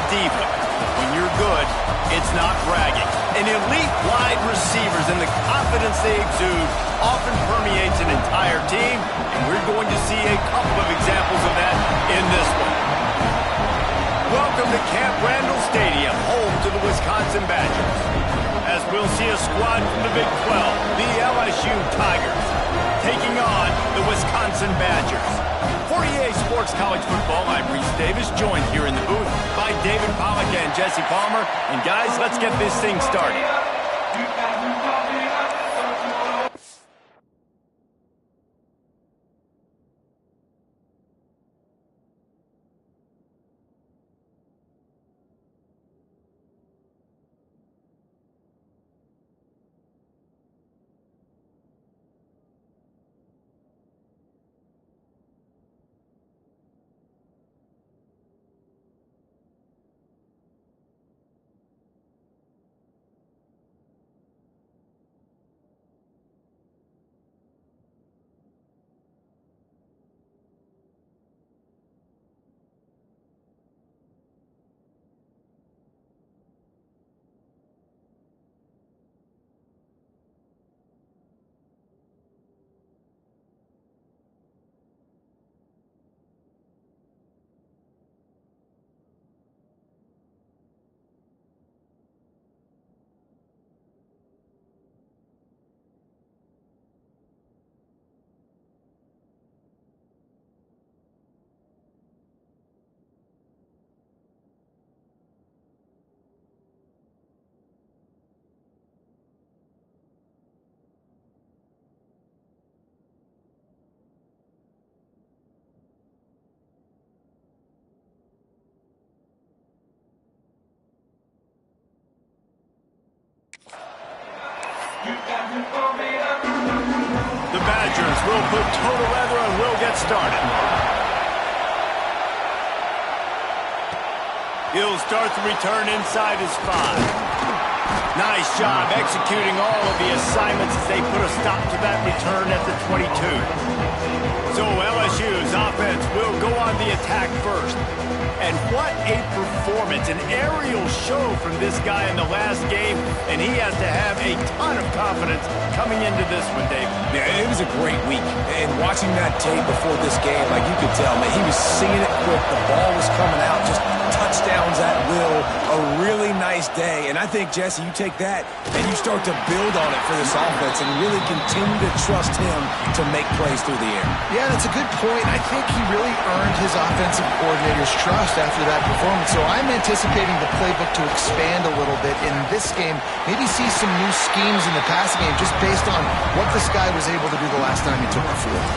defense. When you're good, it's not bragging. And elite wide receivers and the confidence they exude often permeates an entire team, and we're going to see a couple of examples of that in this one. Welcome to Camp Randall Stadium, home to the Wisconsin Badgers. As we'll see a squad from the Big 12, the LSU Tigers, taking on the Wisconsin Badgers. For EA Sports College Football, I'm Reese Davis, joined here in the booth by David Pollack and Jesse Palmer. And guys, let's get this thing started. The Badgers will put total leather and will get started. He'll start the return inside his 5. Nice job executing all of the assignments as they put a stop to that return at the 22. So LSU's offense will go on the attack first. And what a performance, an aerial show from this guy in the last game, and he has to have a ton of confidence coming into this one, Dave. Yeah, it was a great week, and watching that tape before this game, like you could tell, man, he was seeing it quick, the ball was coming out, just touchdowns at will, a really nice day, and I think, Jesse, you take that and you start to build on it for this offense and really continue to trust him to make plays through the air. Yeah, that's a good point. I think he really earned his offensive coordinator's trust after that performance, so I'm anticipating the playbook to expand a little bit in this game, maybe see some new schemes in the passing game just based on what this guy was able to do the last time he took the field.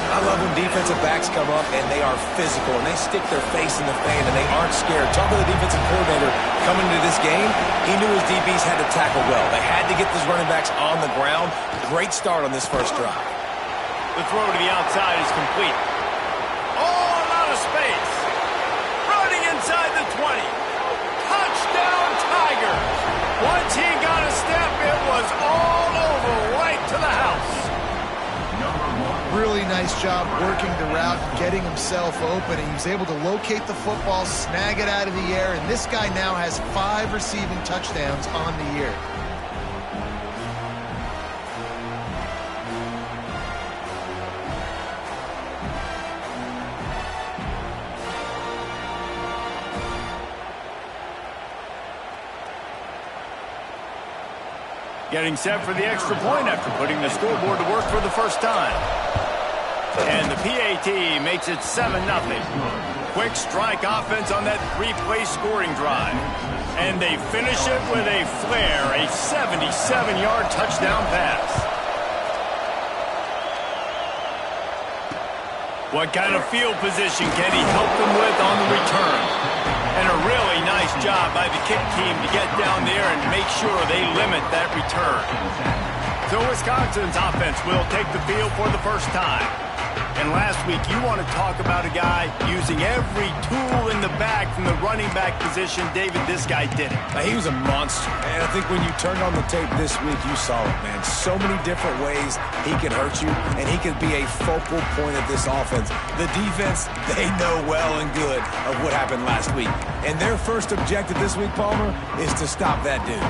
I love when defensive backs come up and they are physical and they stick their face in the fan and they aren't scared. Talk to the defensive coordinator coming into this game. He knew his DBs had to tackle well. They had to get those running backs on the ground. Great start on this first drive. The throw to the outside is complete. Oh, a lot of space. Running inside the 20. Touchdown, Tigers. Once he got a step, it was all over right to the house. Really nice job working the route, getting himself open, and he was able to locate the football, snag it out of the air, and this guy now has 5 receiving touchdowns on the year. Getting set for the extra point after putting the scoreboard to work for the first time. And the PAT makes it 7-0. Quick strike offense on that 3-play scoring drive. And they finish it with a flair, a 77-yard touchdown pass. What kind of field position can he help them with on the return? And a really nice job by the kick team to get down there and make sure they limit that return. So Wisconsin's offense will take the field for the first time. And last week, you want to talk about a guy using every tool in the bag from the running back position. David, this guy did it. He was a monster. And I think when you turned on the tape this week, you saw it, man. So many different ways he could hurt you, and he could be a focal point of this offense. The defense, they know well and good of what happened last week. And their first objective this week, Palmer, is to stop that dude.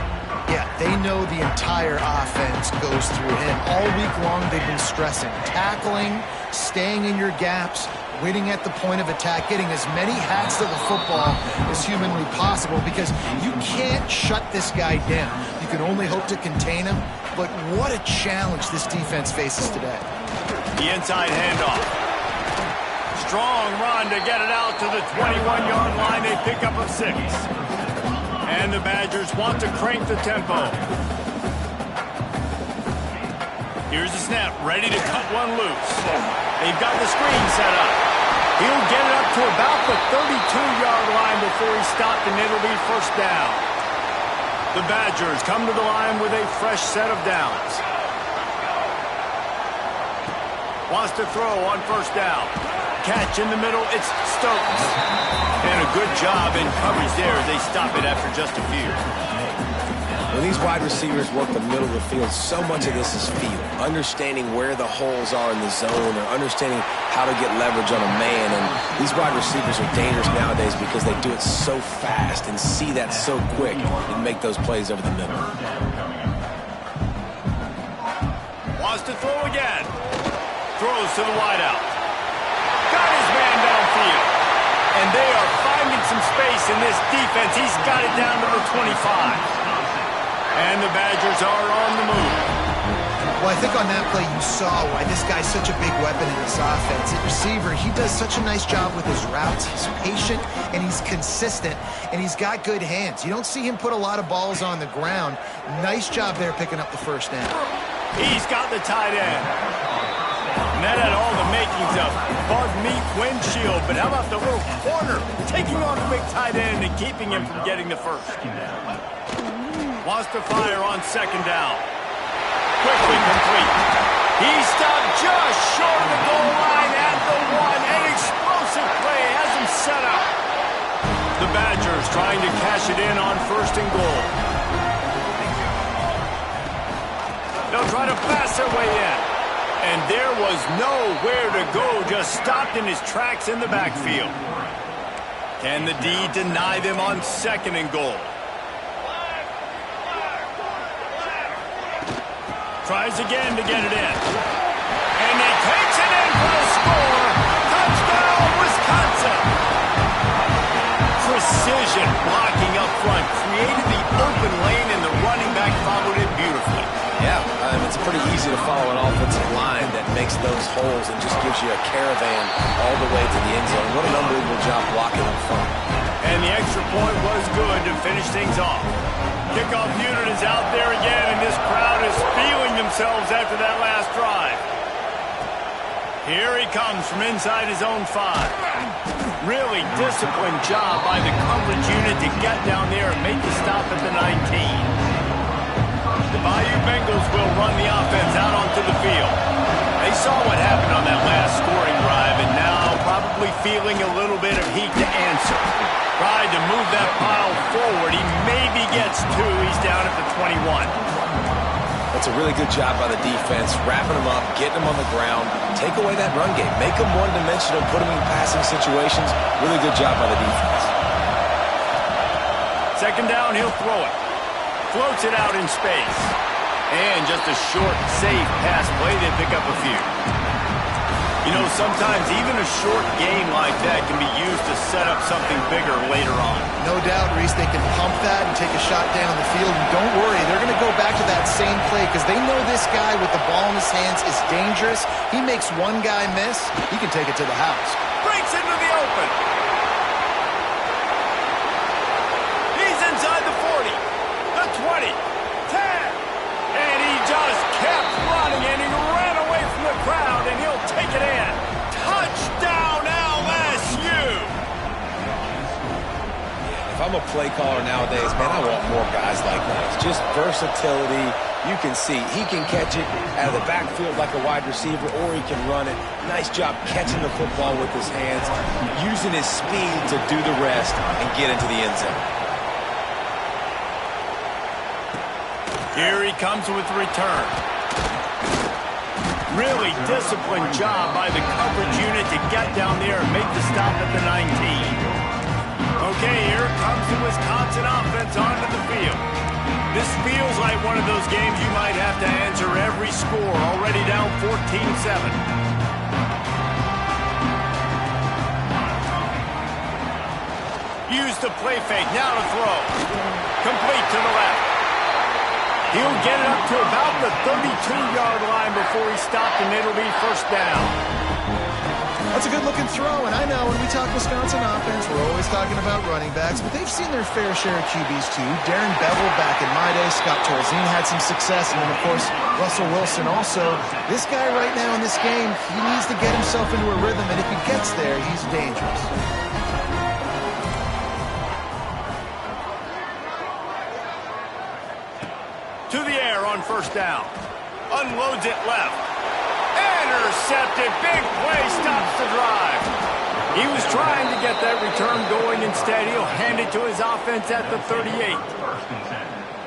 Yeah, they know the entire offense goes through him. All week long, they've been stressing. Tackling, staying in your gaps, winning at the point of attack, getting as many hacks to the football as humanly possible, because you can't shut this guy down. You can only hope to contain him, but what a challenge this defense faces today. The inside handoff. Strong run to get it out to the 21-yard line. They pick up a 6. And the Badgers want to crank the tempo. Here's the snap, ready to cut one loose. They've got the screen set up. He'll get it up to about the 32-yard line before he's stopped, and it'll be first down. The Badgers come to the line with a fresh set of downs. Wants to throw on first down. Catch in the middle, it's Stokes. And a good job in coverage there as they stop it after just a few. When these wide receivers work the middle of the field, so much of this is feel. Understanding where the holes are in the zone, or understanding how to get leverage on a man. And these wide receivers are dangerous nowadays because they do it so fast and see that so quick and make those plays over the middle. Wants to throw again. Throws to the wideout. Got his man downfield. And they are finding some space in this defense. He's got it down to the 25. And the Badgers are on the move. Well, I think on that play you saw why this guy's such a big weapon in this offense. At receiver, he does such a nice job with his routes. He's patient, and he's consistent, and he's got good hands. You don't see him put a lot of balls on the ground. Nice job there picking up the first down. He's got the tight end. And that had all the makings of bug meat windshield. But how about the little corner taking on a big tight end and keeping him from getting the first? Wants to fire on second down. Quickly complete. He stopped just short of the goal line at the 1. An explosive play has him set up. The Badgers trying to cash it in on first and goal. They'll try to pass their way in. And there was nowhere to go, just stopped in his tracks in the backfield. Can the D deny them on second and goal? Tries again to get it in. And he takes it in for the score. Touchdown, Wisconsin. Precision blocking up front. Created the open lane, and the running back followed it beautifully. Yeah, it's pretty easy to follow an offensive line that makes those holes and just gives you a caravan all the way to the end zone. What an unbelievable job blocking up front. And the extra point was good to finish things off. Kickoff unit is out there again, and this crowd is feeling themselves after that last drive. Here he comes from inside his own 5. Really disciplined job by the coverage unit to get down there and make the stop at the 19. The Bayou Bengals will run the offense out onto the field. They saw what happened on that last scoring drive, and now probably feeling a little bit of heat to answer. Tried to move that pile forward. He maybe gets 2. He's down at the 21. That's a really good job by the defense, wrapping them up, getting them on the ground, take away that run game, make them one-dimensional, put them in passing situations. Really good job by the defense. Second down, he'll throw it. Floats it out in space. And just a short, safe pass play. They pick up a few. You know, sometimes even a short game like that can be used to set up something bigger later on. No doubt, Reese, they can pump that and take a shot down the field. And don't worry, they're going to go back to that same play because they know this guy with the ball in his hands is dangerous. He makes one guy miss, he can take it to the house. Breaks into the open. He's inside the 40, the 20, 10. And he just kept running, and he ran away from the crowd, and he'll take it in. Touchdown, LSU! If I'm a play caller nowadays, man, I want more guys like that. It's just versatility, You can see he can catch it out of the backfield like a wide receiver, or he can run it. Nice job catching the football with his hands, using his speed to do the rest and get into the end zone. Here he comes with the return. Really disciplined job by the coverage unit to get down there and make the stop at the 19. Okay, here comes the Wisconsin offense onto the field. This feels like one of those games you might have to answer every score, already down 14-7. Use the play fake, now to throw. Complete to the left. He'll get it up to about the 32-yard line before he's stopped, and it'll be first down. That's a good-looking throw, and I know when we talk Wisconsin offense, we're always talking about running backs, but they've seen their fair share of QBs too. Darren Bevel back in my day, Scott Tolzien had some success, and then, of course, Russell Wilson also. This guy right now in this game, he needs to get himself into a rhythm, and if he gets there, he's dangerous. To the air on first down. Unloads it left. Intercepted. Big play stops the drive. He was trying to get that return going. Instead, he'll hand it to his offense at the 38.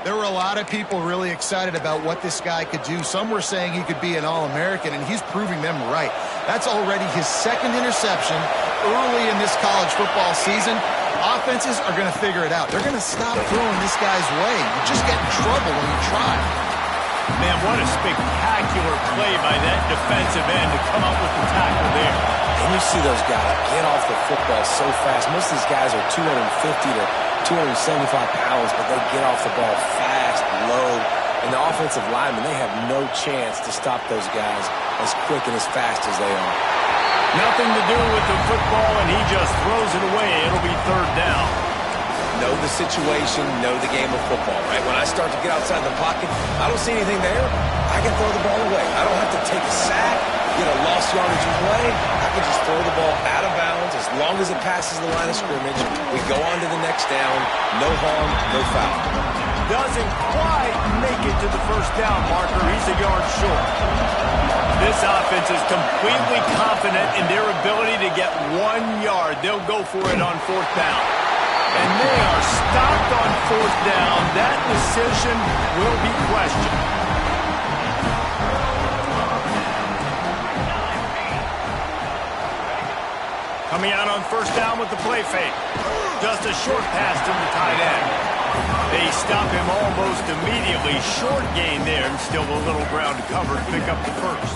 There were a lot of people really excited about what this guy could do. Some were saying he could be an All-American, and he's proving them right. That's already his second interception early in this college football season. Offenses are going to figure it out. They're going to stop throwing this guy's way. You just get in trouble when you try. Man, what a spectacular play by that defensive end to come up with the tackle there. And you see those guys get off the football so fast. Most of these guys are 250 to 275 pounds, but they get off the ball fast, low. And the offensive linemen, they have no chance to stop those guys as quick and as fast as they are. Nothing to do with the football, and he just throws it away. It'll be third down. Know the situation, know the game of football, right? When I start to get outside the pocket, I don't see anything there, I can throw the ball away. I don't have to take a sack, get a lost yardage play. I can just throw the ball out of bounds as long as it passes the line of scrimmage. We go on to the next down. No harm, no foul. Doesn't quite make it to the first down marker. He's a yard short. This offense is completely confident in their ability to get 1 yard. They'll go for it on fourth down. And they are stopped on fourth down. That decision will be questioned. Coming out on first down with the play fake. Just a short pass to the tight end. They stop him almost immediately. Short gain there, and still a little ground to cover to pick up the first.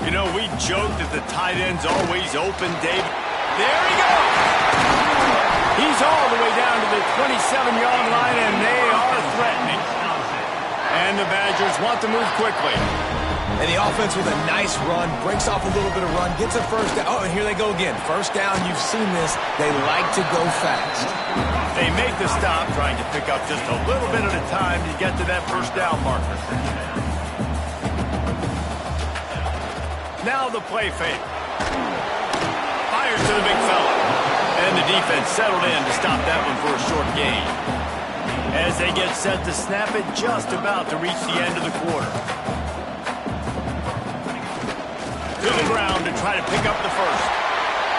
You know, we joked that the tight end's always open, Dave. There he goes! He's all the way down to the 27-yard line, and they are threatening. And the Badgers want to move quickly. And the offense with a nice run, breaks off a little bit of run, gets a first down. Oh, and here they go again. First down, you've seen this. They like to go fast. They make the stop, trying to pick up just a little bit at a time to get to that first down marker. Now the play fake. Fires to the big fella. And the defense settled in to stop that one for a short gain. As they get set to snap it, just about to reach the end of the quarter. To the ground to try to pick up the first.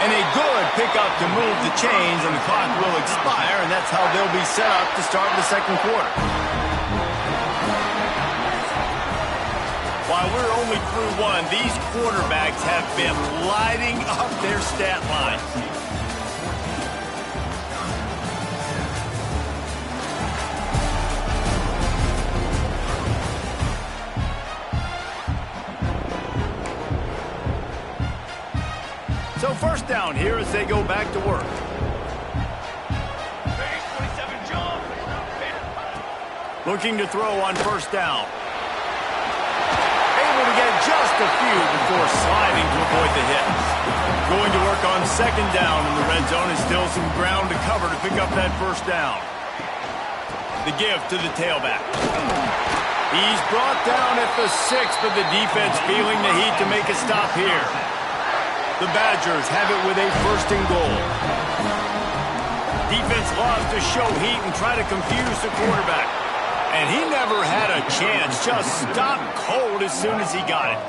And a good pickup to move the chains, and the clock will expire, and that's how they'll be set up to start the second quarter. While we're only through one, these quarterbacks have been lighting up their stat lines. So first down here as they go back to work. Looking to throw on first down. Able to get just a few before sliding to avoid the hit. Going to work on second down in the red zone, and still some ground to cover to pick up that first down. The give to the tailback. He's brought down at the 6, but the defense feeling the heat to make a stop here. The Badgers have it with a first and goal. Defense loves to show heat and try to confuse the quarterback. And he never had a chance. Just stopped cold as soon as he got it.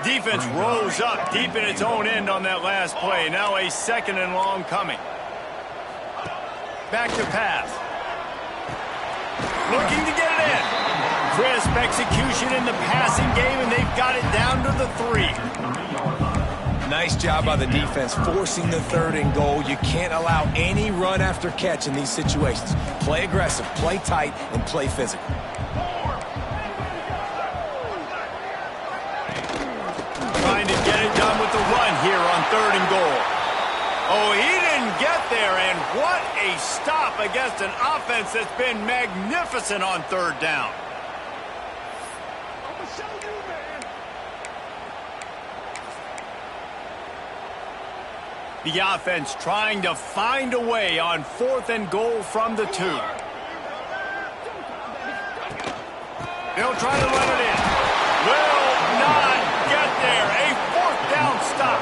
Defense rose up deep in its own end on that last play. Now a 2nd and long coming. Back to pass. Looking to get it in. Crisp execution in the passing game, and they've got it down to the 3. Nice job by the defense forcing the 3rd and goal. You can't allow any run after catch in these situations. Play aggressive, play tight, and play physical. Trying to get it done with the run here on 3rd and goal. Oh, he didn't get there, and what a stop against an offense that's been magnificent on 3rd down. The offense trying to find a way on 4th and goal from the 2. They'll try to let it in. Will not get there. A 4th down stop.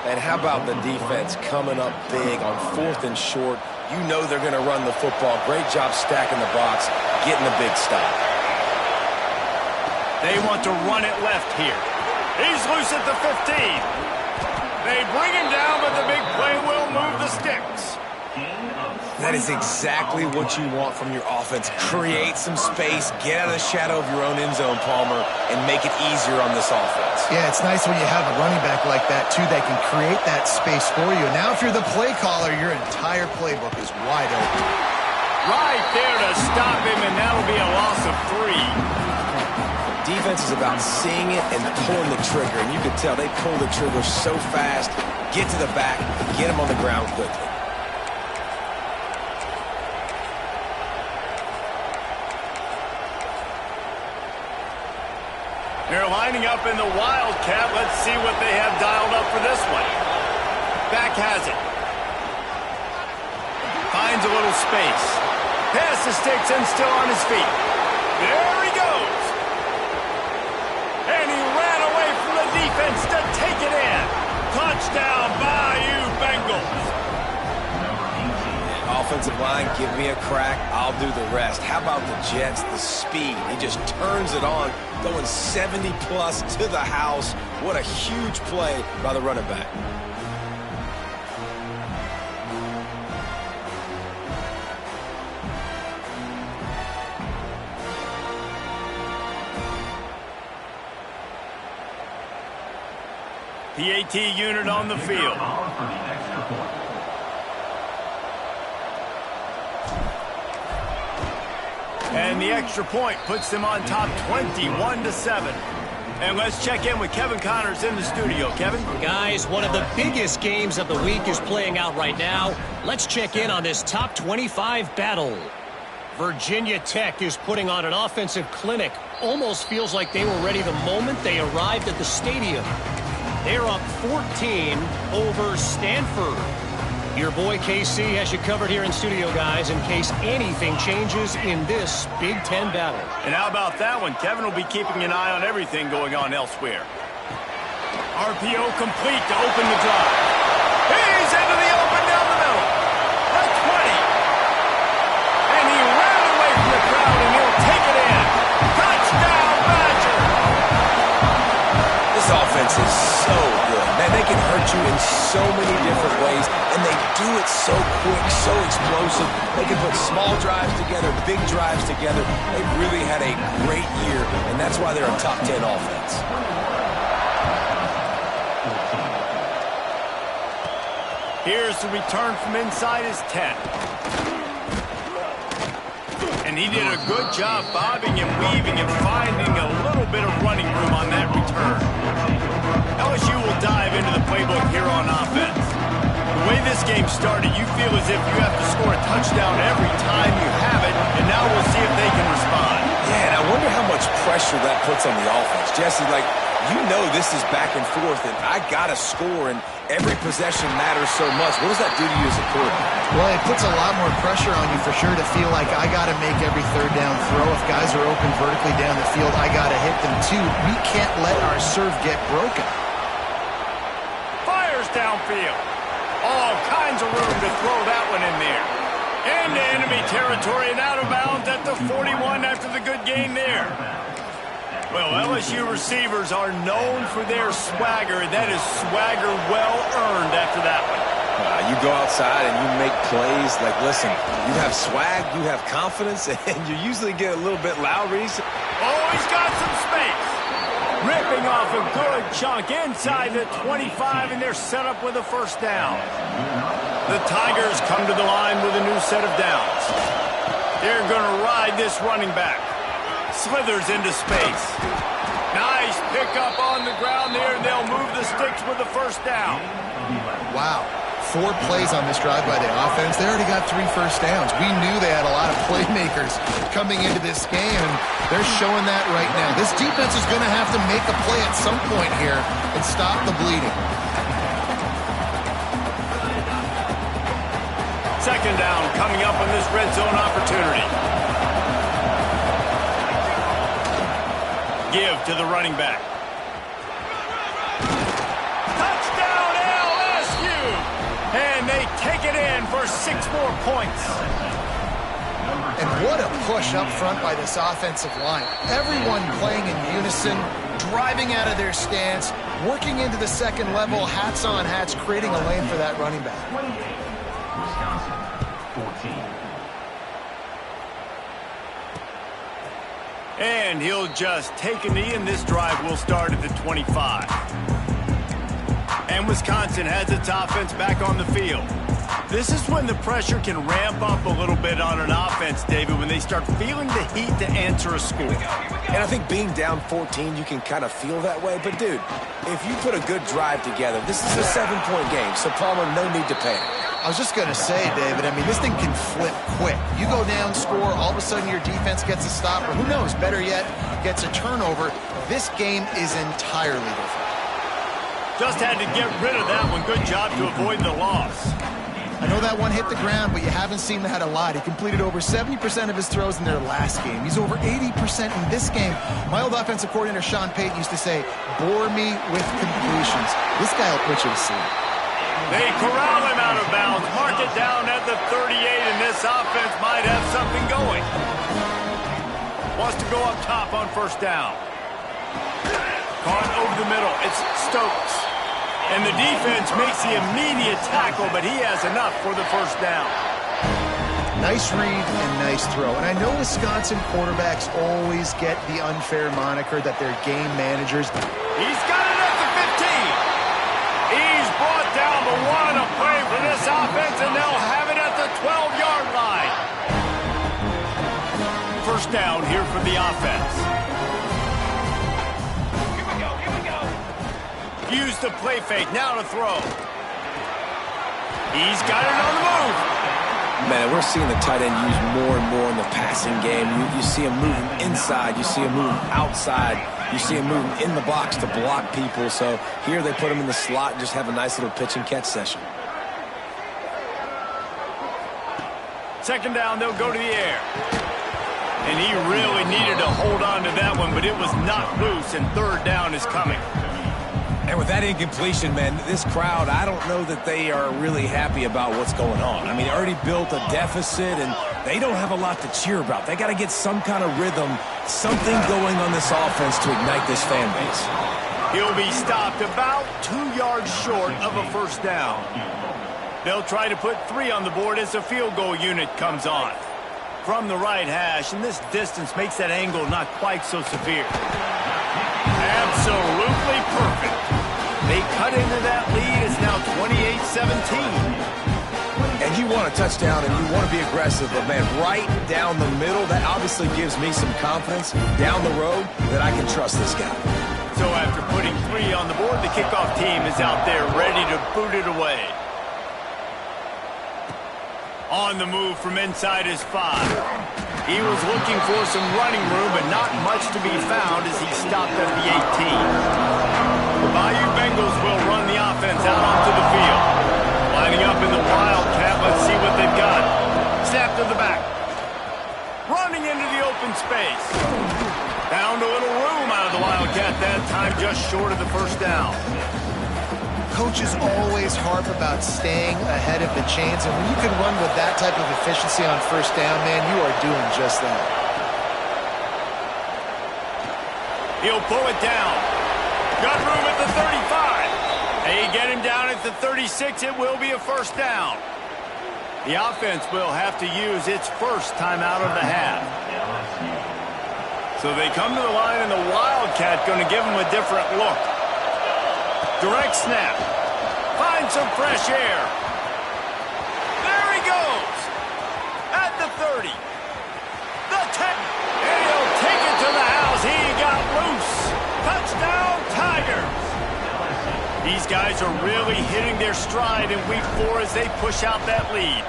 And how about the defense coming up big on 4th and short? You know they're going to run the football. Great job stacking the box, getting a big stop. They want to run it left here. He's loose at the 15. They bring him down, but the big play will move the sticks. That is exactly what you want from your offense. Create some space, get out of the shadow of your own end zone, Palmer, and make it easier on this offense. Yeah, it's nice when you have a running back like that, too, that can create that space for you. Now, if you're the play caller, your entire playbook is wide open. Right there to stop him, and that'll be a loss of 3. Defense is about seeing it and pulling the trigger, and you can tell they pull the trigger so fast, get to the back, get him on the ground quickly. They're lining up in the Wildcat. Let's see what they have dialed up for this one. Back has it. Finds a little space. Pass the sticks and still on his feet. There he goes. And he ran away from the defense to take it in. Touchdown, Bayou Bengals. Offensive line, give me a crack, I'll do the rest. How about the Jets, the speed? He just turns it on, going 70-plus to the house. What a huge play by the running back. PAT unit on the field. And the extra point puts them on top 21-7. And let's check in with Kevin Connors in the studio. Kevin? Guys, one of the biggest games of the week is playing out right now. Let's check in on this top 25 battle. Virginia Tech is putting on an offensive clinic. Almost feels like they were ready the moment they arrived at the stadium. They're up 14 over Stanford. Your boy KC has you covered here in studio, guys, in case anything changes in this Big Ten battle. And how about that one? Kevin will be keeping an eye on everything going on elsewhere. RPO complete to open the drive. He's into the open down the middle. The 20. And he ran away from the crowd, and he'll take it in. Touchdown, Badger. This offense is so good. Man, they can hurt you in so many different ways, and they do it so quick, so explosive. They can put small drives together, big drives together. They really had a great year, and that's why they're a top 10 offense. Here's the return from inside his 10. And he did a good job bobbing and weaving and finding a little bit of running room on that return. LSU will dive into the playbook here on offense. The way this game started, you feel as if you have to score a touchdown every time you have it, and now we'll see if they can respond. Yeah, and I wonder how much pressure that puts on the offense. Jesse, like, you know this is back and forth, and I got to score, and every possession matters so much. What does that do to you as a quarterback? Well, it puts a lot more pressure on you for sure to feel like I got to make every third down throw. If guys are open vertically down the field, I got to hit them too. We can't let our serve get broken. Fires downfield. All kinds of room to throw that one in there. Into enemy territory and out of bounds at the 41 after the good gain there. Well, LSU receivers are known for their swagger, and that is swagger well earned after that one. You go outside and you make plays. Like, listen, you have swag, you have confidence, and you usually get a little bit loud. Oh, he's got some space. Ripping off a good chunk inside the 25, and they're set up with a first down. The Tigers come to the line with a new set of downs. They're going to ride this running back. Slithers into space. Nice pickup on the ground there, and they'll move the sticks with the first down. Wow. 4 plays on this drive by the offense. They already got 3 first downs. We knew they had a lot of playmakers coming into this game, and they're showing that right now. This defense is going to have to make a play at some point here and stop the bleeding. Second down coming up on this red zone opportunity. Give to the running back. Touchdown LSU! And they take it in for 6 more points. And what a push up front by this offensive line. Everyone playing in unison, driving out of their stance, working into the second level, hats on hats, creating a lane for that running back. Wisconsin, 14. And he'll just take a knee, and this drive will start at the 25. And Wisconsin has its offense back on the field. This is when the pressure can ramp up a little bit on an offense, David, when they start feeling the heat to answer a score. And I think being down 14, you can kind of feel that way. But, dude, if you put a good drive together, this is a 7-point game, so Palmer, no need to panic. I was just going to say, David, I mean, this thing can flip quick. You go down, score, all of a sudden your defense gets a stop, or who knows, better yet, gets a turnover. This game is entirely different. Just had to get rid of that one. Good job to avoid the loss. I know that one hit the ground, but you haven't seen that a lot. He completed over 70% of his throws in their last game. He's over 80% in this game. My old offensive coordinator, Sean Payton, used to say, bore me with completions. This guy will put you to sleep. They corral him out of bounds. Mark it down at the 38, and this offense might have something going. Wants to go up top on first down. Caught over the middle. It's Stokes. And the defense makes the immediate tackle, but he has enough for the first down. Nice read and nice throw. And I know Wisconsin quarterbacks always get the unfair moniker that they're game managers. He's got it at the 15. He's brought down the one to play for this offense, and they'll have it at the 12-yard line. First down here for the offense. Use the play fake, now to throw. He's got it on the move. Man, we're seeing the tight end used more and more in the passing game. You see him moving inside. You see him moving outside. You see him moving in the box to block people. So here they put him in the slot and just have a nice little pitch and catch session. Second down, they'll go to the air. And he really needed to hold on to that one, but it was knocked loose, and third down is coming. And with that incompletion, man, this crowd, I don't know that they are really happy about what's going on. I mean, they already built a deficit, and they don't have a lot to cheer about. They got to get some kind of rhythm, something going on this offense to ignite this fan base. He'll be stopped about 2 yards short of a first down. They'll try to put 3 on the board as the field goal unit comes on. From the right hash, and this distance makes that angle not quite so severe. Absolutely perfect. They cut into that lead. It's now 28-17. And you want a touchdown and you want to be aggressive, but, man, right down the middle, that obviously gives me some confidence down the road that I can trust this guy. So after putting 3 on the board, the kickoff team is out there ready to boot it away. On the move from inside his 5. He was looking for some running room, but not much to be found as he stopped at the 18. The Bayou Bengals will run the offense out onto the field. Lining up in the Wildcat, let's see what they've got. Snap to the back. Running into the open space. Found a little room out of the Wildcat that time, just short of the first down. coaches always harp about staying ahead of the chains, and when you can run with that type of efficiency on first down, man, you are doing just that. He'll pull it down. Got room at the 35. They get him down at the 36. It will be a first down. The offense will have to use its first timeout of the half. So they come to the line, and the Wildcat going to give them a different look. Direct snap. Find some fresh air. There he goes. At the 30. The 10. And he'll take it to the house. He got loose. Touchdown, Tigers. These guys are really hitting their stride in week 4 as they push out that lead.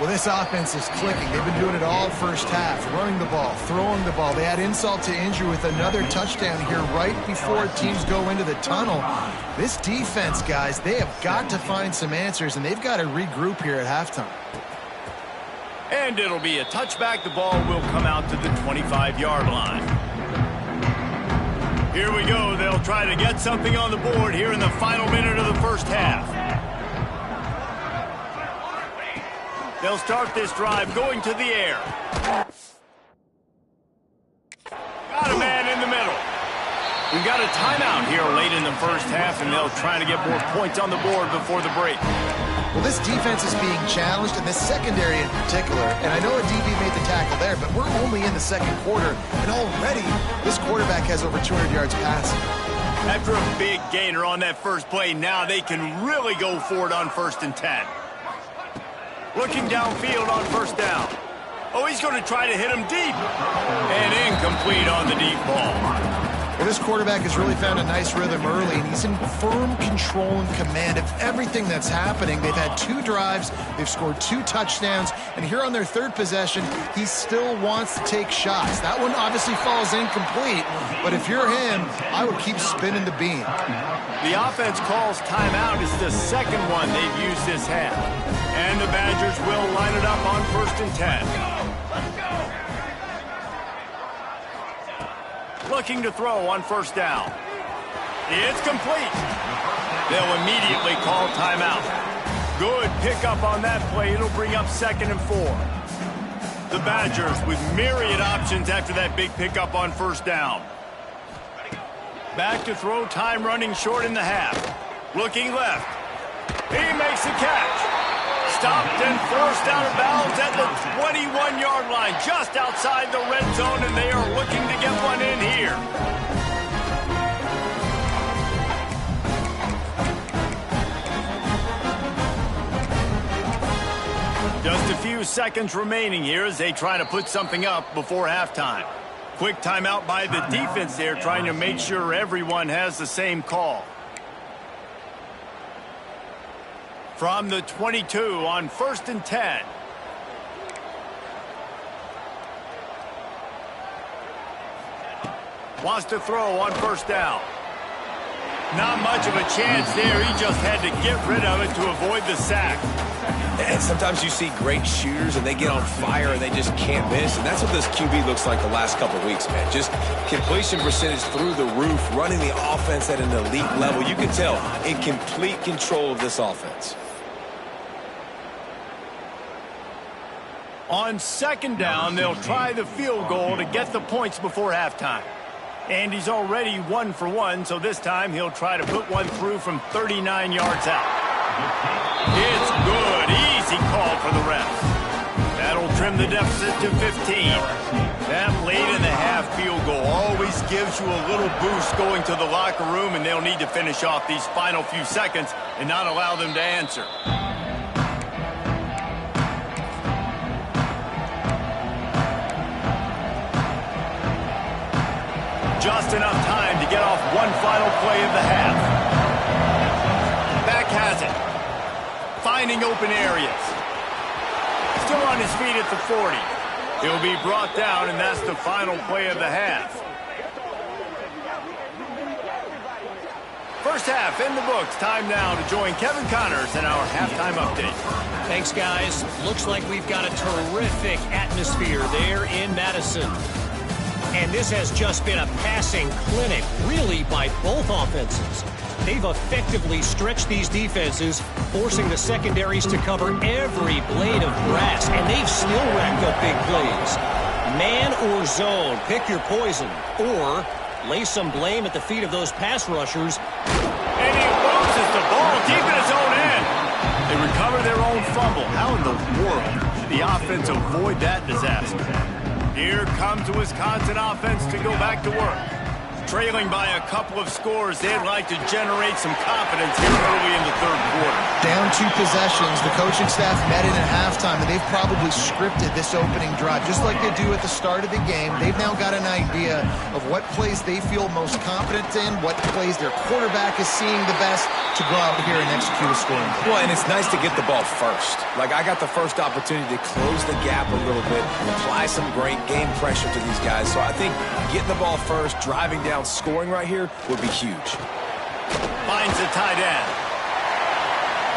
Well, this offense is clicking. They've been doing it all first half, running the ball, throwing the ball. They had insult to injury with another touchdown here right before teams go into the tunnel. This defense, guys, they have got to find some answers, and they've got to regroup here at halftime. And it'll be a touchback. The ball will come out to the 25-yard line. Here we go. They'll try to get something on the board here in the final minute of the first half. They'll start this drive going to the air. Got a man in the middle. We've got a timeout here late in the first half, and they'll try to get more points on the board before the break. Well, this defense is being challenged, and this secondary in particular. And I know a DB made the tackle there, but we're only in the second quarter, and already this quarterback has over 200 yards passing. After a big gainer on that first play, now they can really go for it on 1st and 10. Looking downfield on first down. Oh, he's going to try to hit him deep. And incomplete on the deep ball. Well, this quarterback has really found a nice rhythm early, and he's in firm control and command of everything that's happening. They've had 2 drives, they've scored 2 touchdowns, and here on their 3rd possession, he still wants to take shots. That one obviously falls incomplete, but if you're him, I would keep spinning the beam. The offense calls timeout. It's the second one they've used this half. And the Badgers will line it up on 1st and 10. Looking to throw on first down. It's complete. They'll immediately call timeout. Good pickup on that play. It'll bring up 2nd and 4. The Badgers with myriad options after that big pickup on first down. Back to throw, time running short in the half. Looking left. He makes the catch. Stopped and forced out of bounds at the 21-yard line, just outside the red zone, and they are looking to get one in here. Just a few seconds remaining here as they try to put something up before halftime. Quick timeout by the defense there, trying to make sure everyone has the same call. From the 22 on 1st and 10. Wants to throw on first down. Not much of a chance there. He just had to get rid of it to avoid the sack. And sometimes you see great shooters and they get on fire and they just can't miss. And that's what this QB looks like the last couple of weeks, man. Just completion percentage through the roof, running the offense at an elite level. You can tell in complete control of this offense. On 2nd down, they'll try the field goal to get the points before halftime. And he's already 1 for 1, so this time he'll try to put one through from 39 yards out. It's good. Easy call for the refs. That'll trim the deficit to 15. That late in the half field goal always gives you a little boost going to the locker room, and they'll need to finish off these final few seconds and not allow them to answer. Just enough time to get off one final play of the half. Back has it. Finding open areas. Still on his feet at the 40. He'll be brought down, and that's the final play of the half. First half in the books. Time now to join Kevin Connors in our halftime update. Thanks, guys. Looks like we've got a terrific atmosphere there in Madison. And this has just been a passing clinic, really, by both offenses. They've effectively stretched these defenses, forcing the secondaries to cover every blade of grass, and they've still racked up big plays. Man or zone, pick your poison, or lay some blame at the feet of those pass rushers. And he loses the ball deep in his own end. They recover their own fumble. How in the world did the offense avoid that disaster? Here comes the Wisconsin offense to go back to work. Trailing by a couple of scores, they'd like to generate some confidence here early in the third quarter. Down 2 possessions, the coaching staff met in at halftime, and they've probably scripted this opening drive. Just like they do at the start of the game, they've now got an idea of what plays they feel most confident in, what plays their quarterback is seeing the best to go out here and execute a scoring. Well, and it's nice to get the ball first. Like, I got the first opportunity to close the gap a little bit and apply some great game pressure to these guys. So I think getting the ball first, driving down, scoring right here would be huge. Finds the tight end.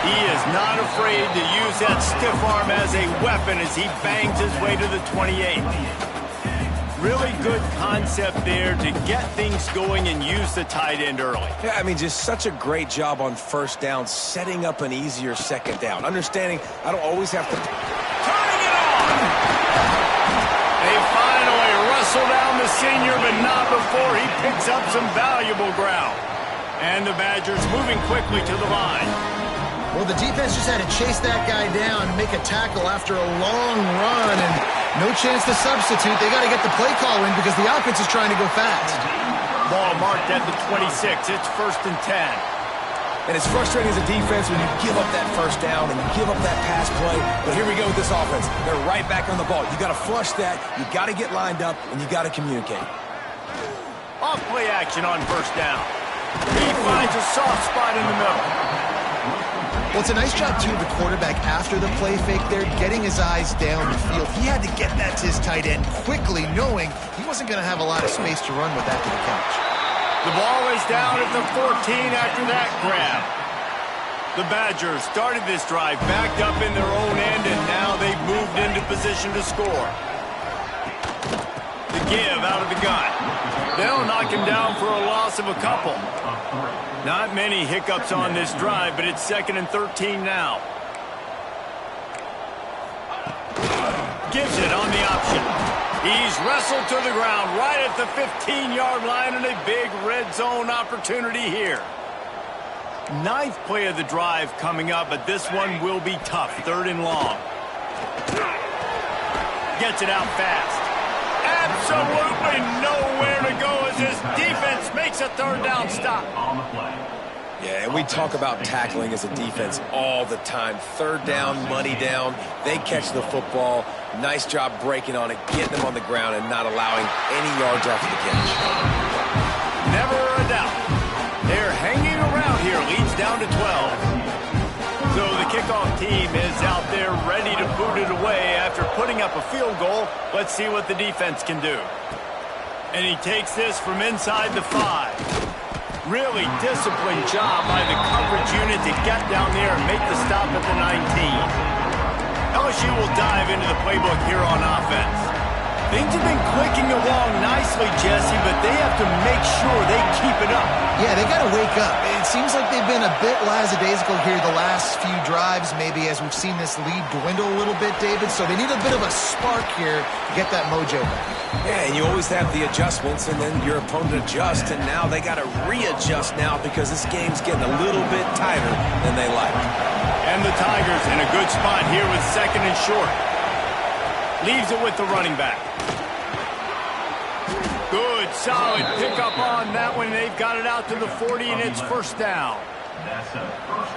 He is not afraid to use that stiff arm as a weapon as he bangs his way to the 28. Really good concept there to get things going and use the tight end early. Yeah, I mean, just such a great job on first down, setting up an easier second down. Understanding I don't always have to... Turning it on! They finally wrestle down the senior, but not before he picks up some valuable ground. And the Badgers moving quickly to the line. Well, the defense just had to chase that guy down, make a tackle after a long run, and no chance to substitute. They got to get the play call in because the offense is trying to go fast. Ball marked at the 26. It's 1st and 10. And it's frustrating as a defense when you give up that first down and you give up that pass play. But here we go with this offense. They're right back on the ball. You got to flush that. You got to get lined up, and you got to communicate. Off play action on 1st down. He finds a soft spot in the middle. Well, it's a nice job, too, of the quarterback after the play fake there, getting his eyes down the field. He had to get that to his tight end quickly, knowing he wasn't going to have a lot of space to run with that to the couch. The ball is down at the 14 after that grab. The Badgers started this drive backed up in their own end, and now they've moved into position to score. The give out of the gun. They'll knock him down for a loss of a couple. Not many hiccups on this drive, but it's 2nd and 13 now. Gives it on the option. He's wrestled to the ground right at the 15-yard line, and a big red zone opportunity here. 9th play of the drive coming up, but this one will be tough. 3rd and long. Gets it out fast. Absolutely nowhere to go as this defense makes a 3rd down stop. On the play. Yeah, and we talk about tackling as a defense all the time. 3rd down, money down. They catch the football. Nice job breaking on it, getting them on the ground, and not allowing any yards after the catch. Never a doubt. They're hanging around here. Leads down to 12. So the kickoff team is out there ready to boot it away after putting up a field goal. Let's see what the defense can do. And he takes this from inside the 5. Really disciplined job by the coverage unit to get down there and make the stop at the 19. LSU will dive into the playbook here on offense. Things have been clicking along nicely, Jesse, but they have to make sure they keep it up. Yeah, they got to wake up. It seems like they've been a bit lackadaisical here the last few drives, maybe as we've seen this lead dwindle a little bit, David. So they need a bit of a spark here to get that mojo back. Yeah, and you always have the adjustments, and then your opponent adjusts, and now they got to readjust now because this game's getting a little bit tighter than they like. And the Tigers in a good spot here with 2nd and short. Leaves it with the running back. Good, solid pickup on that one. They've got it out to the 40, and it's 1st down.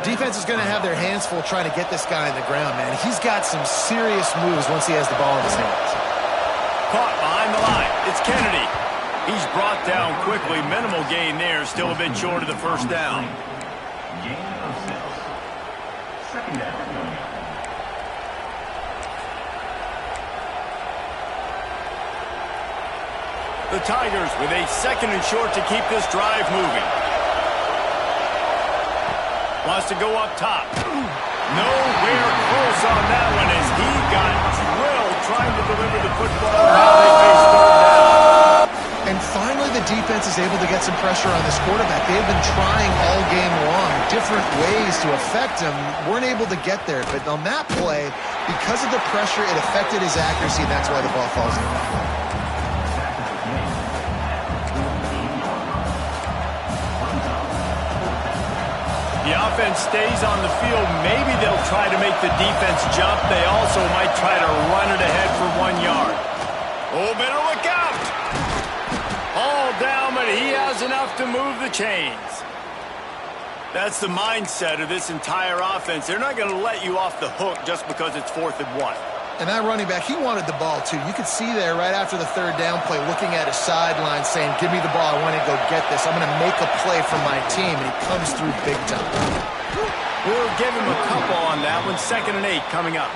Defense is going to have their hands full trying to get this guy on the ground, man. He's got some serious moves once he has the ball in his hands. Caught behind the line. It's Kennedy. He's brought down quickly. Minimal gain there. Still a bit short of the 1st down. Gain of 6. 2nd down. The Tigers with a 2nd and short to keep this drive moving. Wants to go up top. Nowhere close on that one as he got drilled trying to deliver the football. Now they face 3rd down. the defense is able to get some pressure on this quarterback. They've been trying all game long, different ways to affect him. Weren't able to get there. But on that play, because of the pressure, it affected his accuracy, and that's why the ball falls in. The offense stays on the field. Maybe they'll try to make the defense jump. They also might try to run it ahead for 1 yard. Oh, better look out. All down, but he has enough to move the chains. That's the mindset of this entire offense. They're not going to let you off the hook just because it's 4th and 1. And that running back, he wanted the ball, too. You could see there right after the third down play, looking at his sideline, saying, give me the ball. I want to go get this. I'm going to make a play for my team. And he comes through big time. We'll give him a couple on that one. 2nd and 8 coming up.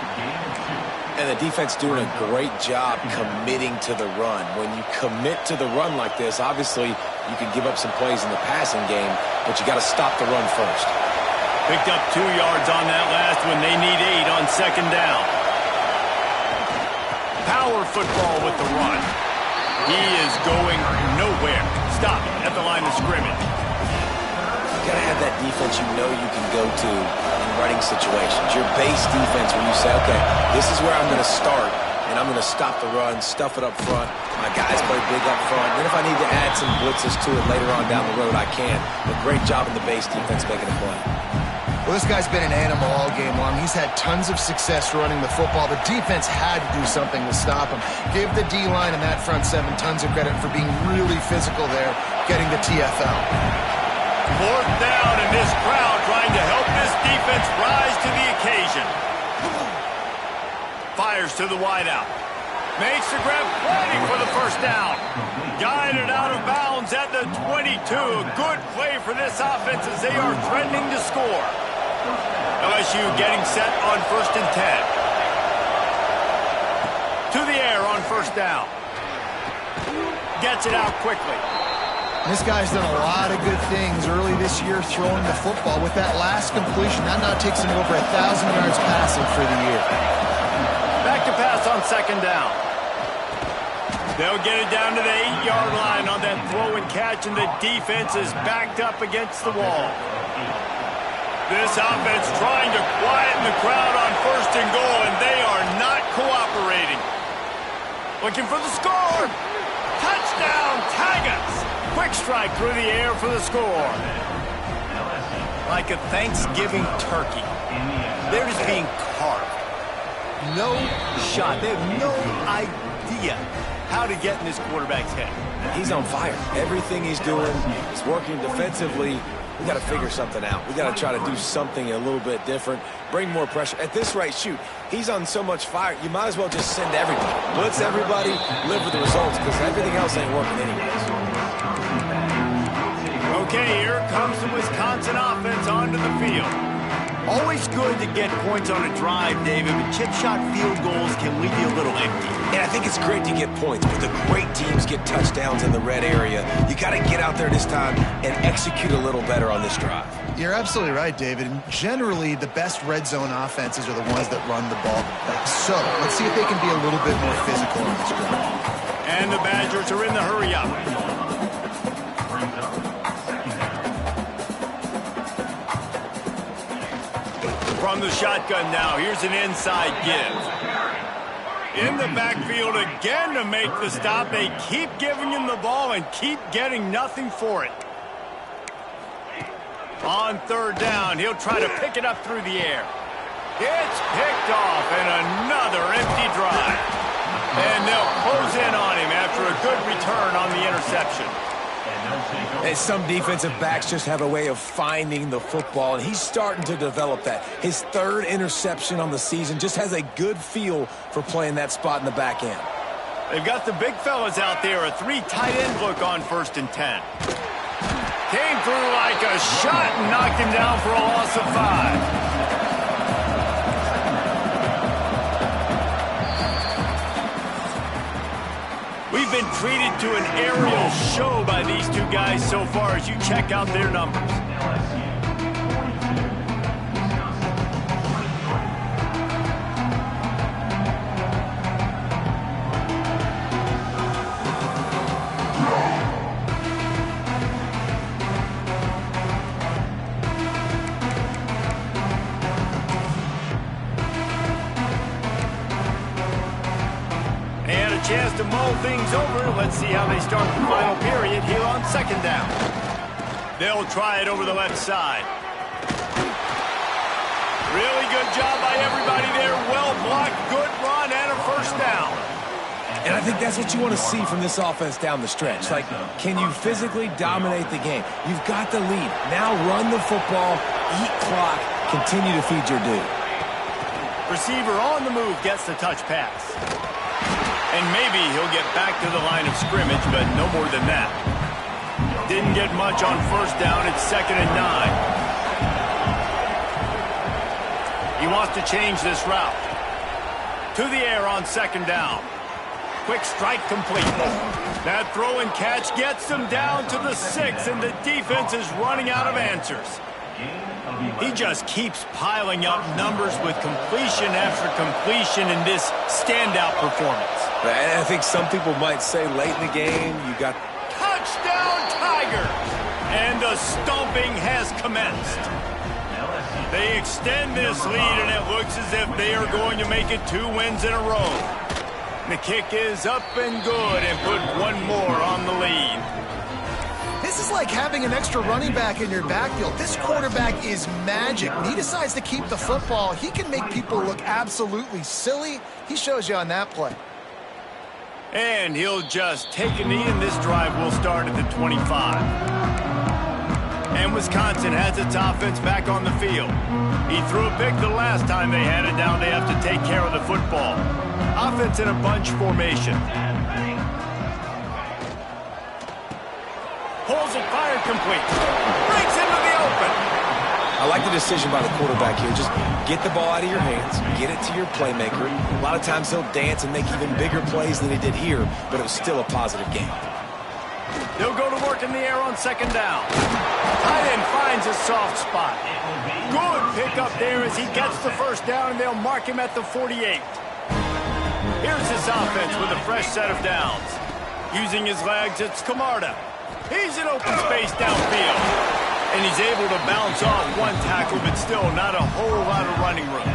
And the defense doing a great job committing to the run. When you commit to the run like this, obviously you can give up some plays in the passing game, but you got to stop the run first. Picked up 2 yards on that last one. They need 8 on 2nd down. Power football with the run. He is going nowhere. Stop at the line of scrimmage. You got to have that defense you know you can go to in running situations. Your base defense when you say, okay, this is where I'm going to start, and I'm going to stop the run, stuff it up front. My guys play big up front. Then if I need to add some blitzes to it later on down the road, I can. But great job in the base defense making a play. Well, this guy's been an animal all game long. He's had tons of success running the football. The defense had to do something to stop him. Give the D-line and that front 7 tons of credit for being really physical there, getting the TFL. 4th down, and this crowd trying to help this defense rise to the occasion. Fires to the wideout. Makes the grab, plenty for the 1st down. Guided out of bounds at the 22. A good play for this offense as they are threatening to score. LSU getting set on 1st and 10. To the air on 1st down. Gets it out quickly. This guy's done a lot of good things early this year throwing the football. With that last completion, that now takes him over 1,000 yards passing for the year. Back to pass on 2nd down. They'll get it down to the 8-yard line on that throw and catch, and the defense is backed up against the wall. This offense trying to quieten the crowd on 1st and goal, and they are not cooperating. Looking for the score. Touchdown, Tigers. Quick strike through the air for the score. Like a Thanksgiving turkey. They're just being carved. No shot. They have no idea how to get in this quarterback's head. He's on fire. Everything he's doing is working defensively. We got to figure something out. We got to try to do something a little bit different. Bring more pressure. At this rate, shoot, he's on so much fire, you might as well just send everybody. Blitz everybody, live with the results, because everything else ain't working anyways. Okay, here comes the Wisconsin offense onto the field. Always good to get points on a drive, David, but chip shot field goals can leave you a little empty. And I think it's great to get points, but the great teams get touchdowns in the red area. You got to get out there this time and execute a little better on this drive. You're absolutely right, David. And generally, the best red zone offenses are the ones that run the ball the best. So let's see if they can be a little bit more physical on this drive. And the Badgers are in the hurry-up. From the shotgun now, here's an inside give. In the backfield again to make the stop. They keep giving him the ball and keep getting nothing for it. On 3rd down, he'll try to pick it up through the air. It's picked off, and another empty drive. And they'll close in on him after a good return on the interception. And some defensive backs just have a way of finding the football, and he's starting to develop that. His 3rd interception on the season, just has a good feel for playing that spot in the back end. They've got the big fellas out there, a 3 tight end look on 1st and 10. Came through like a shot and knocked him down for a loss of 5. We've been treated to an aerial show by these two guys so far as you check out their numbers. chance to mull things over. Let's see how they start the final period here on second down. They'll try it over the left side. Really good job by everybody there. Well blocked, good run, and a first down. And I think that's what you want to see from this offense down the stretch. Like, can you physically dominate the game? You've got the lead. Now run the football, eat clock, continue to feed your dude. Receiver on the move gets the touch pass. And maybe he'll get back to the line of scrimmage, but no more than that. Didn't get much on first down. It's 2nd and 9. He wants to change this route. To the air on 2nd down. Quick strike complete. That throw and catch gets them down to the 6, and the defense is running out of answers. He just keeps piling up numbers with completion after completion in this standout performance. And I think some people might say late in the game, you got... Touchdown, Tiger! And the stomping has commenced. They extend this lead, and it looks as if they are going to make it 2 wins in a row. The kick is up and good, and put one more on the lead. This is like having an extra running back in your backfield. This quarterback is magic. When he decides to keep the football, he can make people look absolutely silly. He shows you on that play. And he'll just take a knee, and this drive will start at the 25. And Wisconsin has its offense back on the field. He threw a pick the last time they had it down. They have to take care of the football. Offense in a bunch formation. Pulls it, fired complete. Breaks into the open. I like the decision by the quarterback here. Just get the ball out of your hands, get it to your playmaker. A lot of times he'll dance and make even bigger plays than he did here, but it was still a positive game. They'll go to work in the air on 2nd down. Tight end finds a soft spot. Good pickup there as he gets the first down, and they'll mark him at the 48. Here's this offense with a fresh set of downs. Using his legs, it's Camarda. He's in open space downfield. And he's able to bounce off one tackle, but still not a whole lot of running room.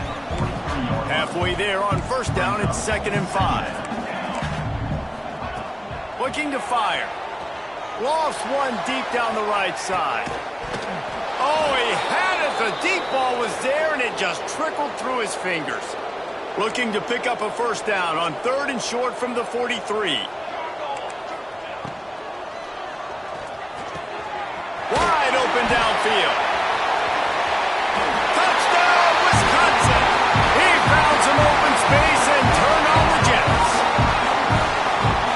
Halfway there on first down, it's 2nd and 5. Looking to fire. Lofts one deep down the right side. Oh, he had it. The deep ball was there, and it just trickled through his fingers. Looking to pick up a first down on 3rd and short from the 43. Wide open downfield. Touchdown, Wisconsin! He found some open space and turned on the Jets.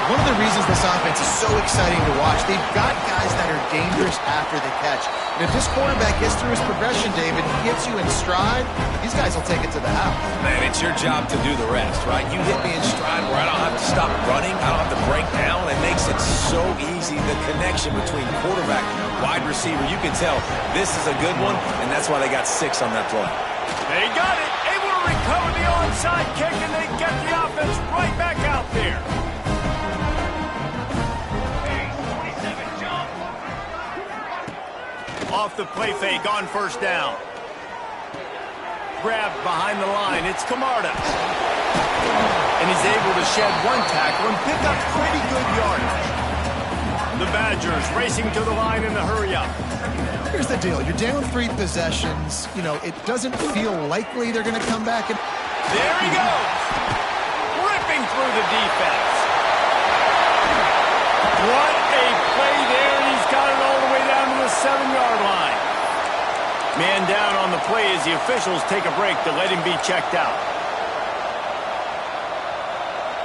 One of the reasons this offense is so exciting to watch, they've got guys that are dangerous after the catch. And if this quarterback gets through his progression, David, he gets you in stride, these guys will take it to the house. Man, it's your job to do the rest, right? You hit me in stride where I don't have to stop running, I don't have to break down. It makes it so easy, the connection between quarterback, wide receiver. You can tell this is a good one, and that's why they got 6 on that play. They got it, able to recover the onside kick, and they get the offense right back out there. Off the play fake on first down. Grabbed behind the line. It's Camarda. And he's able to shed one tackle and pick up pretty good yardage. The Badgers racing to the line in the hurry-up. Here's the deal. You're down 3 possessions. You know, it doesn't feel likely they're going to come back. And there he goes. Ripping through the defense. What a play there, and he's got it all the way down to the 7-yard line. Man down on the play as the officials take a break to let him be checked out.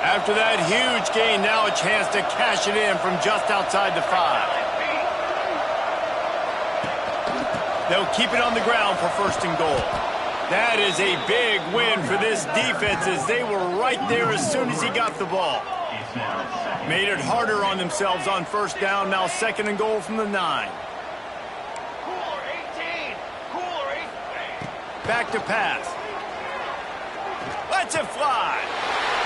After that huge gain, now a chance to cash it in from just outside the 5. They'll keep it on the ground for 1st and goal. That is a big win for this defense as they were right there as soon as he got the ball. Made it harder on themselves on first down. Now 2nd and goal from the 9. Back to pass. Lets it fly.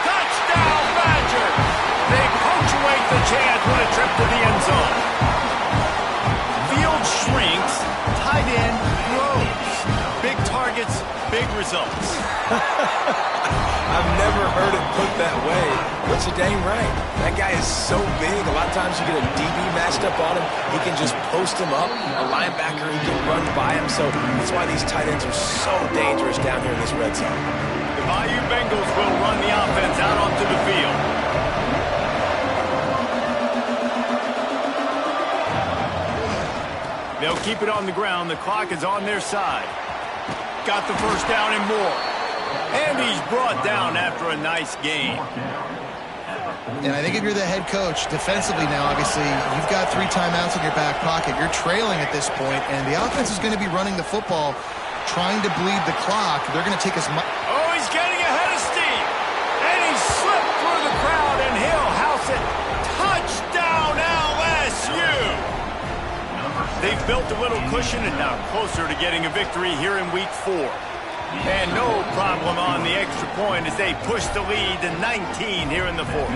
Touchdown, Badgers! They punctuate the chance with a trip to the end zone. Field shrinks. Tight end grows. Big targets, big results. I've never heard it put that way, but you're dang right. That guy is so big. A lot of times you get a DB matched up on him. He can just post him up. A linebacker, he can run by him. So that's why these tight ends are so dangerous down here in this red zone. The Bayou Bengals will run the offense out onto the field. They'll keep it on the ground. The clock is on their side. Got the first down and more. And he's brought down after a nice game. And I think if you're the head coach, defensively now, obviously, you've got 3 timeouts in your back pocket. You're trailing at this point, and the offense is going to be running the football, trying to bleed the clock. They're going to take as much. Oh, he's getting ahead of steam. And he slipped through the crowd, and he'll house it. Touchdown, LSU. They've built a little cushion and now closer to getting a victory here in week 4. And no problem on the extra point as they push the lead to 19 here in the 4th.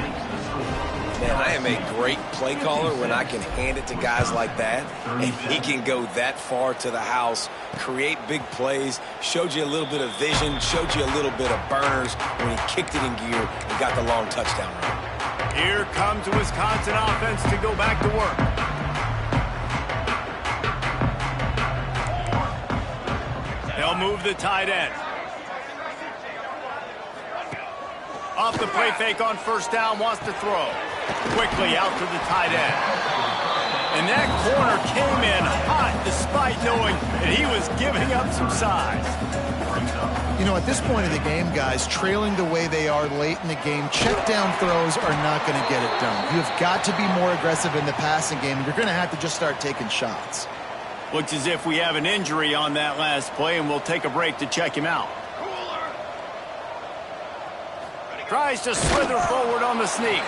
Man, I am a great play caller when I can hand it to guys like that. And he can go that far to the house, create big plays, showed you a little bit of vision, showed you a little bit of burners when he kicked it in gear and got the long touchdown run. Here comes the Wisconsin offense to go back to work. They'll move the tight end. Off the play fake on first down, wants to throw. Quickly out to the tight end. And that corner came in hot despite knowing that he was giving up some size. You know, at this point of the game, guys, trailing the way they are late in the game, check down throws are not going to get it done. You've got to be more aggressive in the passing game. You're going to have to just start taking shots. Looks as if we have an injury on that last play, and we'll take a break to check him out. Tries to slither forward on the sneak.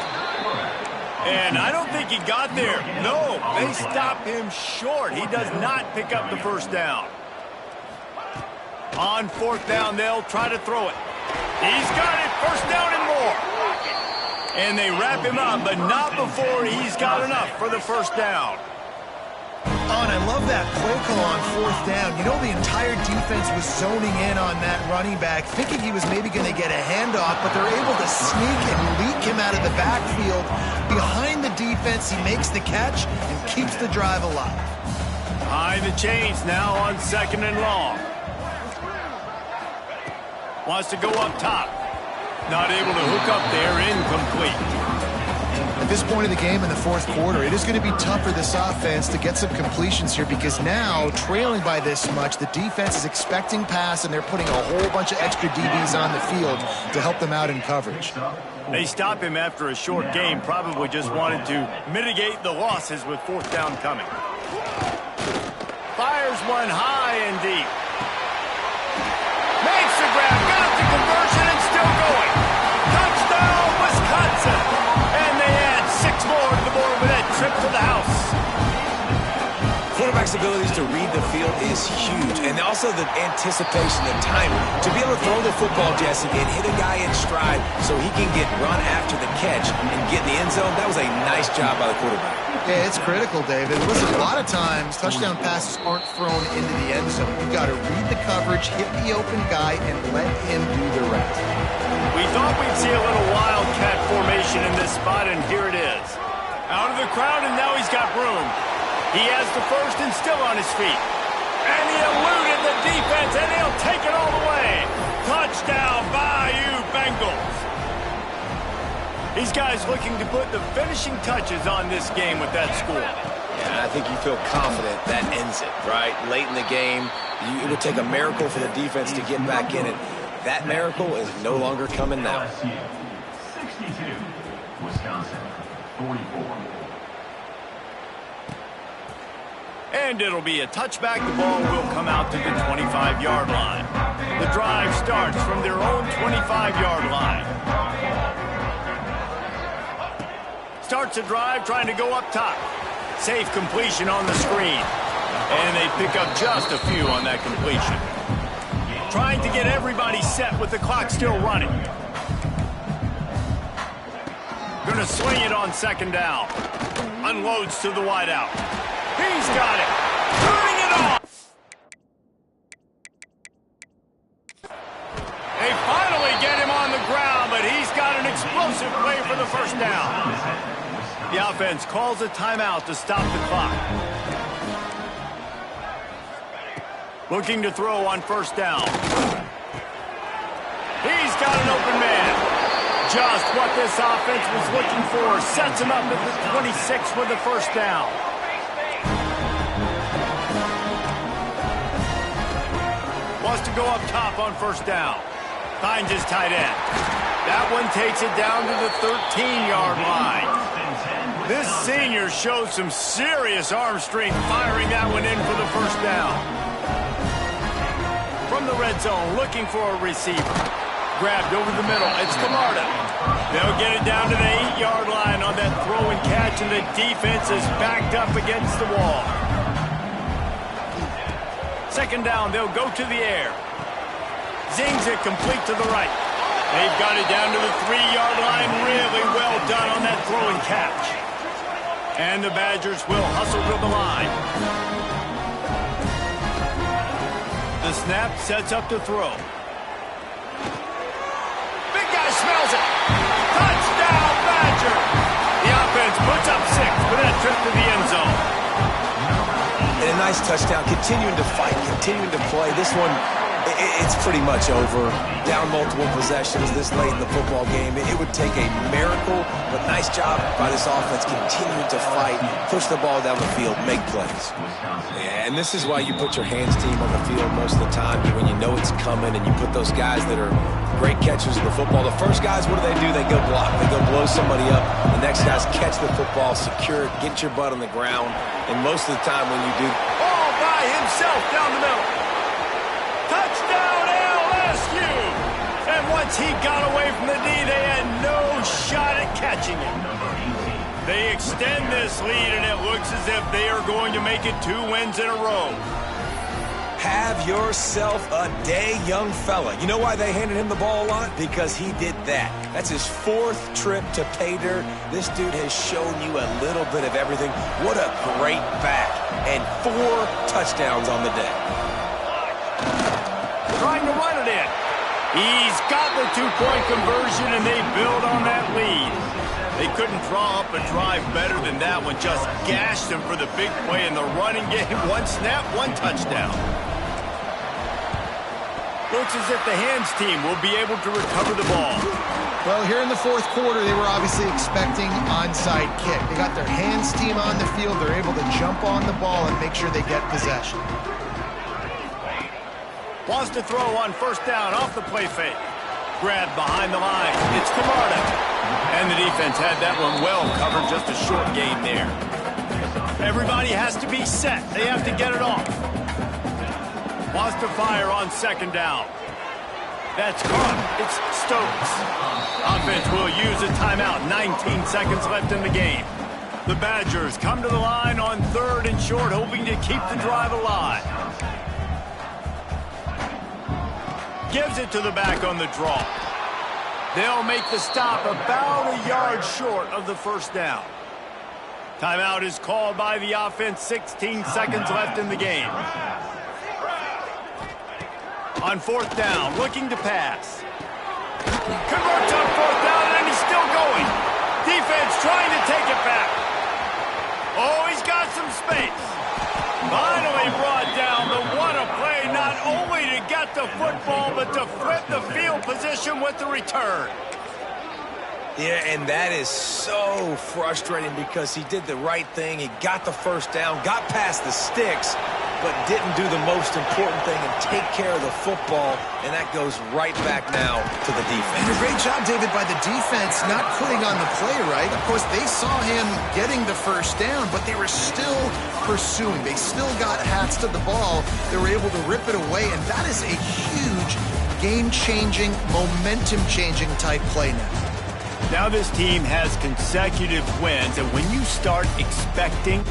And I don't think he got there. No, they stopped him short. He does not pick up the first down. On 4th down, they'll try to throw it. He's got it. First down and more. And they wrap him up, but not before he's got enough for the first down. Oh, and I love that play call on 4th down. You know, the entire defense was zoning in on that running back, thinking he was maybe going to get a handoff, but they're able to sneak and leak him out of the backfield. Behind the defense, he makes the catch and keeps the drive alive. Behind the chains now on 2nd and long. Wants to go up top. Not able to hook up there, incomplete. At this point of the game in the 4th quarter, it is going to be tough for this offense to get some completions here because now, trailing by this much, the defense is expecting pass and they're putting a whole bunch of extra DBs on the field to help them out in coverage. They stop him after a short game, probably just wanted to mitigate the losses with 4th down coming. Fires one high and deep. Makes the grab, got the conversion and still going. Touchdown, Wisconsin! And they add 6 more to the board with that trip to the house. Quarterback's abilities to read the field is huge, and also the anticipation, the timing. To be able to throw the football, Jesse, and hit a guy in stride so he can get run after the catch and get in the end zone, that was a nice job by the quarterback. Yeah, it's critical, David. Listen, a lot of times, touchdown passes aren't thrown into the end zone. You've got to read the coverage, hit the open guy, and let him do the rest. We thought we'd see a little wildcat formation in this spot, and here it is. Out of the crowd, and now he's got room. He has the first and still on his feet. And he eluded the defense, and he'll take it all the way. Touchdown, Bayou Bengals. These guys looking to put the finishing touches on this game with that score. Yeah, I think you feel confident that ends it, right? Late in the game, it would take a miracle for the defense to get back in it. That miracle is no longer coming now. LSU 62, Wisconsin 44. And it'll be a touchback. The ball will come out to the 25-yard line. The drive starts from their own 25-yard line. Starts a drive trying to go up top. Safe completion on the screen. And they pick up just a few on that completion. Trying to get everybody set with the clock still running. Gonna swing it on 2nd down. Unloads to the wideout. He's got it. Turning it off. They finally get him on the ground. explosive play for the first down. The offense calls a timeout to stop the clock. Looking to throw on first down. He's got an open man. Just what this offense was looking for. Sets him up at the 26 for the first down. Wants to go up top on first down. Finds his tight end. That one takes it down to the 13-yard line. This senior shows some serious arm strength firing that one in for the first down. From the red zone, looking for a receiver. Grabbed over the middle. It's Camarda. They'll get it down to the 8-yard line on that throw and catch, and the defense is backed up against the wall. Second down, they'll go to the air. Zings it complete to the right. They've got it down to the 3-yard line. Really well done on that throw and catch. And the Badgers will hustle to the line. The snap sets up to throw. Big guy smells it. Touchdown, Badger. The offense puts up 6 for that trip to the end zone. And a nice touchdown, continuing to fight, continuing to play. This one, it's pretty much over. Down multiple possessions this late in the football game. It would take a miracle, but nice job by this offense continuing to fight, push the ball down the field, make plays. Yeah, and this is why you put your hands team on the field most of the time, when you know it's coming, and you put those guys that are great catchers of the football. The first guys, what do? They go block. They go blow somebody up. The next guys catch the football, secure it, get your butt on the ground. And most of the time when you do... All by himself down the middle. Touchdown, LSU! And once he got away from the D, they had no shot at catching him. They extend this lead, and it looks as if they are going to make it 2 wins in a row. Have yourself a day, young fella. You know why they handed him the ball a lot? Because he did that. That's his 4th trip to pay dirt. This dude has shown you a little bit of everything. What a great back. And 4 touchdowns on the day. Trying to run it in. He's got the 2-point conversion, and they build on that lead. They couldn't draw up a drive better than that one. Just gashed him for the big play in the running game. 1 snap, 1 touchdown. Looks as if the hands team will be able to recover the ball. Well, here in the 4th quarter, they were obviously expecting onside kick. They got their hands team on the field. They're able to jump on the ball and make sure they get possession. Wants to throw on first down off the play fake. Grabbed behind the line. It's Camarda. And the defense had that one well covered. Just a short gain there. Everybody has to be set. They have to get it off. Wants to fire on second down. That's caught. It's Stokes. Offense will use a timeout. 19 seconds left in the game. The Badgers come to the line on 3rd and short, hoping to keep the drive alive. Gives it to the back on the draw. They'll make the stop about a yard short of the first down. Timeout is called by the offense. 16 seconds left in the game. On 4th down, looking to pass. Converts on 4th down, and he's still going. Defense trying to take it back. Oh, he's got some space. Finally brought down. The what a play, not only to get the football, but to flip the field position with the return. Yeah, and that is so frustrating because he did the right thing. He got the first down, got past the sticks, but didn't do the most important thing and take care of the football, and that goes right back now to the defense. And a great job, David, by the defense not putting on the play right. Of course, they saw him getting the first down, but they were still pursuing. They still got hats to the ball. They were able to rip it away, and that is a huge game-changing, momentum-changing type play now. Now this team has consecutive wins, and when you start expecting